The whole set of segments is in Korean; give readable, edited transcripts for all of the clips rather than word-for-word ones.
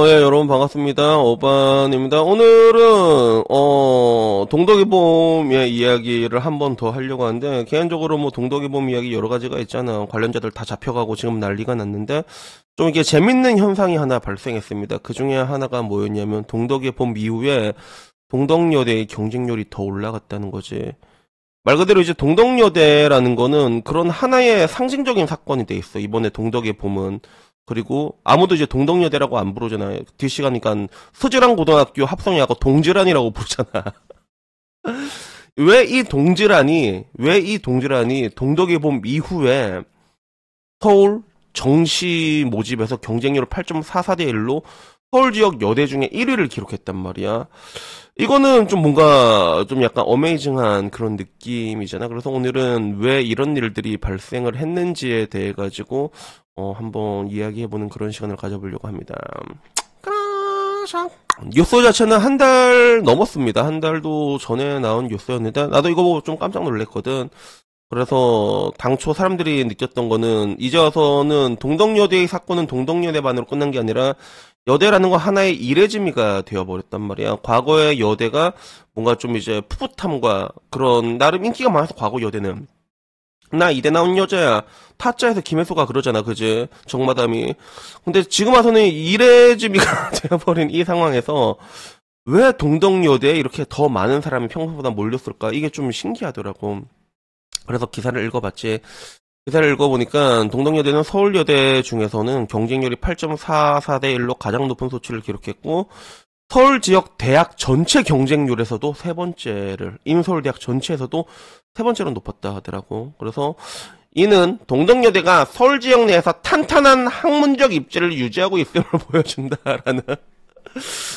예, 여러분 반갑습니다. 어반입니다. 오늘은, 동덕이봄의 이야기를 한 번 더 하려고 하는데, 개인적으로 뭐 동덕이봄 이야기 여러 가지가 있잖아. 관련자들 다 잡혀가고 지금 난리가 났는데, 좀 이게 재밌는 현상이 하나 발생했습니다. 그 중에 하나가 뭐였냐면, 동덕이봄 이후에 동덕여대의 경쟁률이 더 올라갔다는 거지. 말 그대로 이제 동덕여대라는 거는 그런 하나의 상징적인 사건이 돼 있어. 이번에 동덕이봄은. 그리고 아무도 이제 동덕여대라고 안 부르잖아요. 뒷시간이니까 서지란 고등학교 합성해갖고 동지란이라고 부르잖아. 왜 이 동지란이 동덕이봄 이후에 서울 정시 모집에서 경쟁률을 8.44대 1로 서울 지역 여대 중에 1위를 기록했단 말이야. 이거는 좀 뭔가 좀 약간 어메이징한 그런 느낌이잖아. 그래서 오늘은 왜 이런 일들이 발생을 했는지에 대해 가지고 한번 이야기해보는 그런 시간을 가져보려고 합니다. 뉴스 자체는 한 달 넘었습니다. 한 달도 전에 나온 뉴스였는데 나도 이거 보고 좀 깜짝 놀랐거든. 그래서 당초 사람들이 느꼈던 거는 이제 와서는 동덕여대의 사건은 동덕여대만으로 끝난 게 아니라 여대라는 거 하나의 이레지미가 되어버렸단 말이야. 과거의 여대가 뭔가 좀 이제 풋풋함과 그런 나름 인기가 많아서 과거 여대는 나 이대 나온 여자야. 타짜에서 김혜수가 그러잖아, 그지? 정마담이. 근데 지금 와서는 이레지미가 되어버린 이 상황에서 왜 동덕여대에 이렇게 더 많은 사람이 평소보다 몰렸을까? 이게 좀 신기하더라고. 그래서 기사를 읽어봤지. 기사를 읽어보니까 동덕여대는 서울여대 중에서는 경쟁률이 8.44대 1로 가장 높은 수치를 기록했고 서울 지역 대학 전체 경쟁률에서도 세 번째를 인서울대학 전체에서도 세 번째로 높았다 하더라고. 그래서 이는 동덕여대가 서울 지역 내에서 탄탄한 학문적 입지를 유지하고 있음을 보여준다라는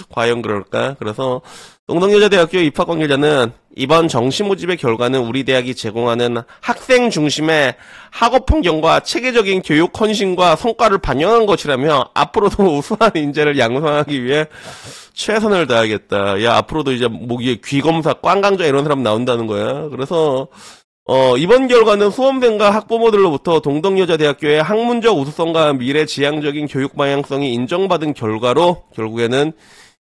과연 그럴까? 그래서 동덕여자대학교 입학 관계자는 이번 정시 모집의 결과는 우리 대학이 제공하는 학생 중심의 학업 환경과 체계적인 교육 헌신과 성과를 반영한 것이라며 앞으로도 우수한 인재를 양성하기 위해 최선을 다하겠다. 야, 앞으로도 이제 뭐기에 귀검사, 꽝강좌 이런 사람 나온다는 거야. 그래서 이번 결과는 수험생과 학부모들로부터 동덕여자대학교의 학문적 우수성과 미래지향적인 교육 방향성이 인정받은 결과로 결국에는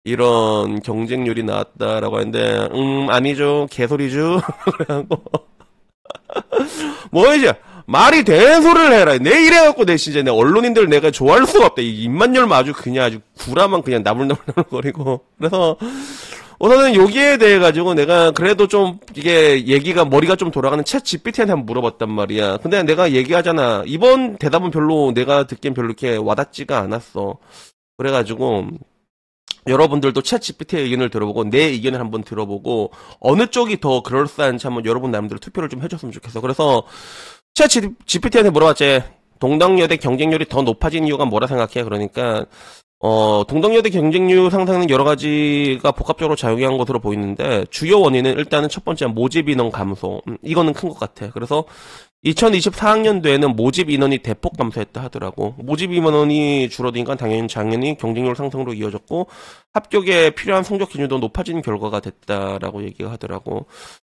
이런 경쟁률이 나왔다라고 하는데 아니죠. 개소리죠. 그래갖고 뭐 이제 말이 되는 소리를 해라. 내 이래갖고 내 진짜 내 언론인들 내가 좋아할 수가 없다. 이 입만 열면 아주 구라만 그냥 나불나불거리고. 그래서 우선은 여기에 대해 가지고 내가 그래도 좀 이게 얘기가 머리가 좀 돌아가는 챗 GPT한테 한번 물어봤단 말이야. 근데 내가 얘기하잖아. 이번 대답은 별로 내가 듣기엔 별로 이렇게 와닿지가 않았어. 그래가지고 여러분들도 챗 GPT의 의견을 들어보고 내 의견을 한번 들어보고 어느 쪽이 더 그럴싸한지 한번 여러분 나름대로 투표를 좀 해줬으면 좋겠어. 그래서 챗 GPT한테 물어봤지. 동덕여대 경쟁률이 더 높아진 이유가 뭐라 생각해? 그러니까 동덕여대 경쟁률 상승은 여러 가지가 복합적으로 작용한 것으로 보이는데 주요 원인은 일단은 첫 번째 모집 인원 감소. 이거는 큰 것 같아. 그래서 2024학년도에는 모집 인원이 대폭 감소했다 하더라고. 모집 인원이 줄어드니까 당연히 경쟁률 상승으로 이어졌고 합격에 필요한 성적 기준도 높아진 결과가 됐다라고 얘기가 하더라고.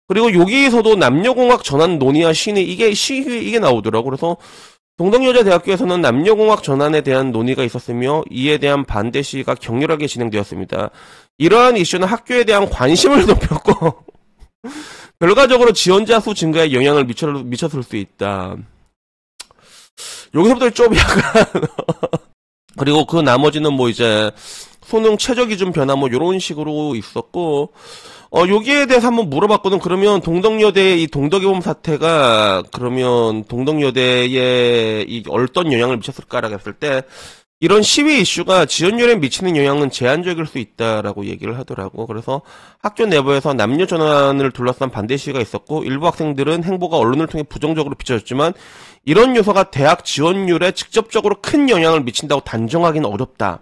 그리고 여기에서도 남녀공학 전환 논의와 시위에 이게 나오더라고. 그래서 동덕여자대학교에서는 남녀공학 전환에 대한 논의가 있었으며 이에 대한 반대 시위가 격렬하게 진행되었습니다. 이러한 이슈는 학교에 대한 관심을 높였고 결과적으로 지원자 수 증가에 영향을 미쳤을 수 있다. 여기서부터 좀 약간 그리고 그 나머지는 뭐 이제 수능 최저 기준 변화 뭐 요런 식으로 있었고 여기에 대해서 한번 물어봤거든. 그러면 동덕여대의 이 동덕이봄 사태가 그러면 동덕여대에 이 어떤 영향을 미쳤을까라고 했을 때 이런 시위 이슈가 지원율에 미치는 영향은 제한적일 수 있다라고 얘기를 하더라고. 그래서 학교 내부에서 남녀 전환을 둘러싼 반대 시위가 있었고 일부 학생들은 행보가 언론을 통해 부정적으로 비춰졌지만 이런 요소가 대학 지원율에 직접적으로 큰 영향을 미친다고 단정하기는 어렵다.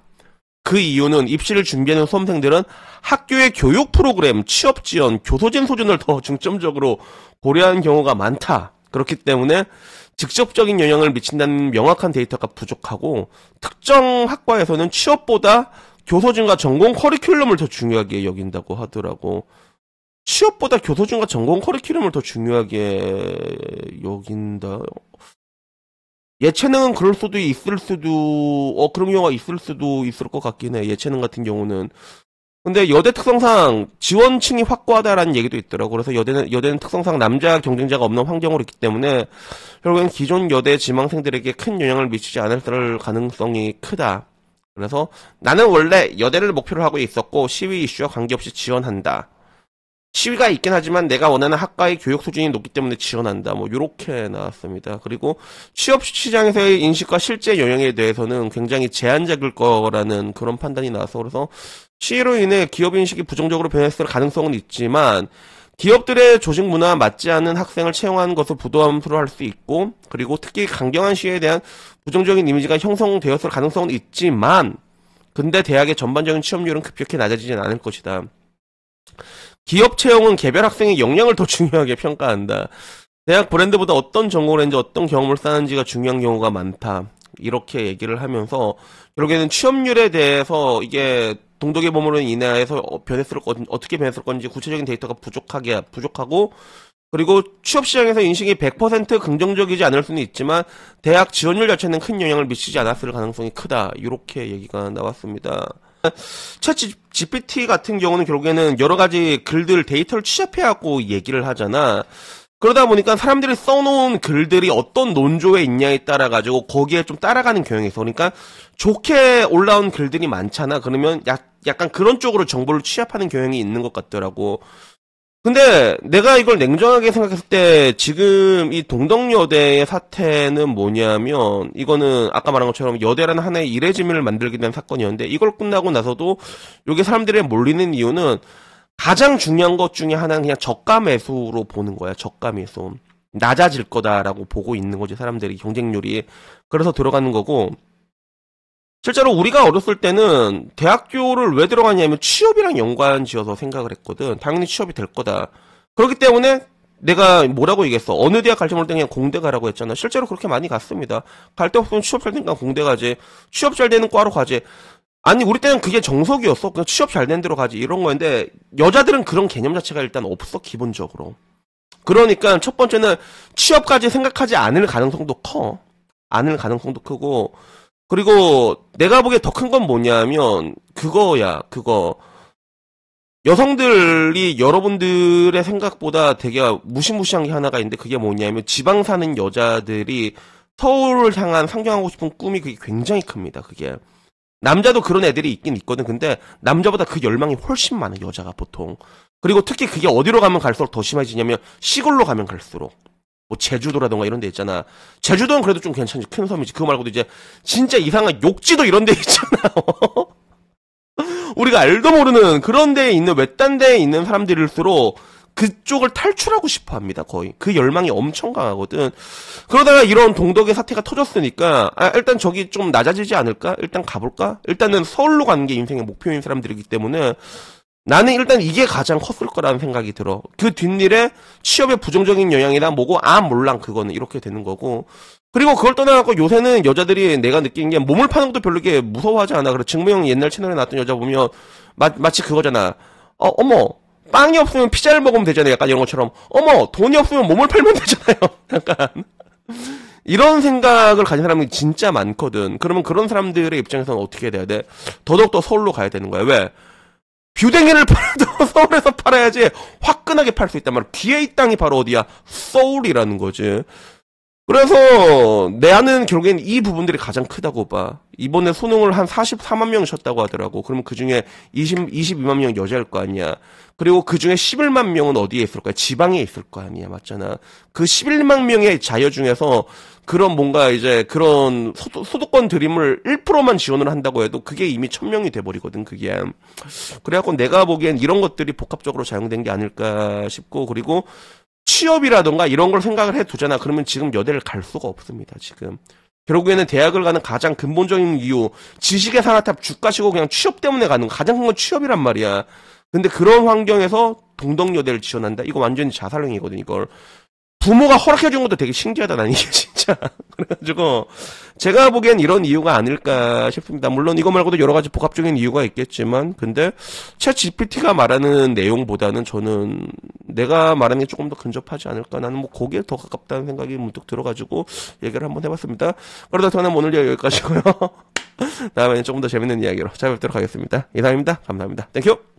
그 이유는 입시를 준비하는 수험생들은 학교의 교육 프로그램, 취업 지원, 교소진 소진을 더 중점적으로 고려하는 경우가 많다. 그렇기 때문에 직접적인 영향을 미친다는 명확한 데이터가 부족하고 특정 학과에서는 취업보다 교소진과 전공 커리큘럼을 더 중요하게 여긴다고 하더라고. 취업보다 교서준과 전공 커리큘럼을 더 중요하게 여긴다. 예체능은 그럴 수도 있을 수도, 그런 경우가 있을 수도 있을 것 같긴 해. 예체능 같은 경우는. 근데 여대 특성상 지원층이 확고하다라는 얘기도 있더라고. 그래서 여대는 특성상 남자 경쟁자가 없는 환경으로 있기 때문에 결국엔 기존 여대 지망생들에게 큰 영향을 미치지 않을 가능성이 크다. 그래서 나는 원래 여대를 목표로 하고 있었고 시위 이슈와 관계없이 지원한다. 시위가 있긴 하지만 내가 원하는 학과의 교육 수준이 높기 때문에 지원한다. 뭐 요렇게 나왔습니다. 그리고 취업 시장에서의 인식과 실제 영향에 대해서는 굉장히 제한적일 거라는 그런 판단이 나와서 그래서 시위로 인해 기업 인식이 부정적으로 변했을 가능성은 있지만 기업들의 조직 문화와 맞지 않는 학생을 채용하는 것을 부담스러워 할 수 있고 그리고 특히 강경한 시위에 대한 부정적인 이미지가 형성되었을 가능성은 있지만 근데 대학의 전반적인 취업률은 급격히 낮아지진 않을 것이다. 기업 채용은 개별 학생의 역량을 더 중요하게 평가한다. 대학 브랜드보다 어떤 전공을 했는지 어떤 경험을 쌓는지가 중요한 경우가 많다. 이렇게 얘기를 하면서 결국에는 취업률에 대해서 이게 동덕의 보물로 인해서 어떻게 변했을 건지 구체적인 데이터가 부족하고 그리고 취업시장에서 인식이 100% 긍정적이지 않을 수는 있지만 대학 지원율 자체는 큰 영향을 미치지 않았을 가능성이 크다. 이렇게 얘기가 나왔습니다. 챗 GPT 같은 경우는 결국에는 여러 가지 글들 데이터를 취합해갖고 얘기를 하잖아. 그러다 보니까 사람들이 써놓은 글들이 어떤 논조에 있냐에 따라 가지고 거기에 좀 따라가는 경향이 있어. 그러니까 좋게 올라온 글들이 많잖아. 그러면 약간 그런 쪽으로 정보를 취합하는 경향이 있는 것 같더라고. 근데 내가 이걸 냉정하게 생각했을 때 지금 이 동덕여대의 사태는 뭐냐면 이거는 아까 말한 것처럼 여대라는 하나의 이레지민을 만들게 된 사건이었는데 이걸 끝나고 나서도 이게 사람들이 몰리는 이유는 가장 중요한 것 중에 하나는 그냥 저가 매수로 보는 거야. 저가 매수. 낮아질 거다라고 보고 있는 거지 사람들이 경쟁률이. 그래서 들어가는 거고 실제로 우리가 어렸을 때는 대학교를 왜 들어갔냐면 취업이랑 연관지어서 생각을 했거든. 당연히 취업이 될 거다. 그렇기 때문에 내가 뭐라고 얘기했어. 어느 대학 갈지 모를 때 그냥 공대 가라고 했잖아. 실제로 그렇게 많이 갔습니다. 갈 데 없으면 취업 잘 되니까 공대 가지. 취업 잘 되는 과로 가지. 아니 우리 때는 그게 정석이었어. 그냥 취업 잘 된 데로 가지 이런 거였는데 여자들은 그런 개념 자체가 일단 없어 기본적으로. 그러니까 첫 번째는 취업까지 생각하지 않을 가능성도 커. 않을 가능성도 크고 그리고 내가 보기에 더 큰 건 뭐냐면 그거야. 그거 여성들이 여러분들의 생각보다 되게 무시무시한 게 하나가 있는데 그게 뭐냐면 지방 사는 여자들이 서울을 향한 상경하고 싶은 꿈이 그게 굉장히 큽니다. 그게 남자도 그런 애들이 있긴 있거든. 근데 남자보다 그 열망이 훨씬 많아 여자가 보통. 그리고 특히 그게 어디로 가면 갈수록 더 심해지냐면 시골로 가면 갈수록 뭐 제주도라던가 이런 데 있잖아. 제주도는 그래도 좀 괜찮지. 큰 섬이지. 그거 말고도 이제 진짜 이상한 욕지도 이런 데 있잖아. 우리가 알도 모르는 그런 데에 있는 외딴 데에 있는 사람들일수록 그쪽을 탈출하고 싶어 합니다. 거의. 그 열망이 엄청 강하거든. 그러다가 이런 동덕의 사태가 터졌으니까 일단 저기 좀 낮아지지 않을까? 일단 가볼까? 일단은 서울로 가는 게 인생의 목표인 사람들이기 때문에 나는 일단 이게 가장 컸을 거라는 생각이 들어. 그 뒷일에 취업에 부정적인 영향이나 뭐고 몰랑 그거는 이렇게 되는 거고. 그리고 그걸 떠나갖고 요새는 여자들이 내가 느낀 게 몸을 파는 것도 별로 이렇게 무서워하지 않아. 그래 증명형 옛날 채널에 나왔던 여자 보면 마치 그거잖아. 어머 빵이 없으면 피자를 먹으면 되잖아요. 약간 이런 것처럼 어머 돈이 없으면 몸을 팔면 되잖아요. 약간 이런 생각을 가진 사람이 진짜 많거든. 그러면 그런 사람들의 입장에서는 어떻게 돼야 돼? 더더욱더 서울로 가야 되는 거야. 왜? 뷰댕이를 팔아도 서울에서 팔아야지 화끈하게 팔 수 있단 말이야. 기회의 땅이 바로 어디야? 서울이라는 거지. 그래서 내 아는 결국엔 이 부분들이 가장 크다고 봐. 이번에 수능을 한 44만 명 쳤다고 하더라고. 그러면 그 중에 22만 명 여자일 거 아니야. 그리고 그 중에 11만 명은 어디에 있을 거야? 지방에 있을 거 아니야. 맞잖아. 그 11만 명의 자녀 중에서 그런 뭔가 이제 그런 소득권 드림을 1%만 지원을 한다고 해도 그게 이미 1000명이 돼버리거든, 그게. 그래갖고 내가 보기엔 이런 것들이 복합적으로 작용된 게 아닐까 싶고, 그리고 취업이라던가 이런 걸 생각을 해 두잖아. 그러면 지금 여대를 갈 수가 없습니다, 지금. 결국에는 대학을 가는 가장 근본적인 이유, 지식의 산하탑 주가시고 그냥 취업 때문에 가는 가장 큰 건 취업이란 말이야. 근데 그런 환경에서 동덕여대를 지원한다? 이거 완전히 자살행위거든, 이걸. 부모가 허락해준 것도 되게 신기하다, 난 이게 진짜. 그래가지고, 제가 보기엔 이런 이유가 아닐까 싶습니다. 물론 이거 말고도 여러 가지 복합적인 이유가 있겠지만, 근데, 챗 GPT가 말하는 내용보다는 저는 내가 말하는 게 조금 더 근접하지 않을까. 나는 뭐 거기에 더 가깝다는 생각이 문득 들어가지고, 얘기를 한번 해봤습니다. 그러다 저는 오늘 여기까지고요. 다음에는 조금 더 재밌는 이야기로 찾아뵙도록 하겠습니다. 이상입니다. 감사합니다. 땡큐!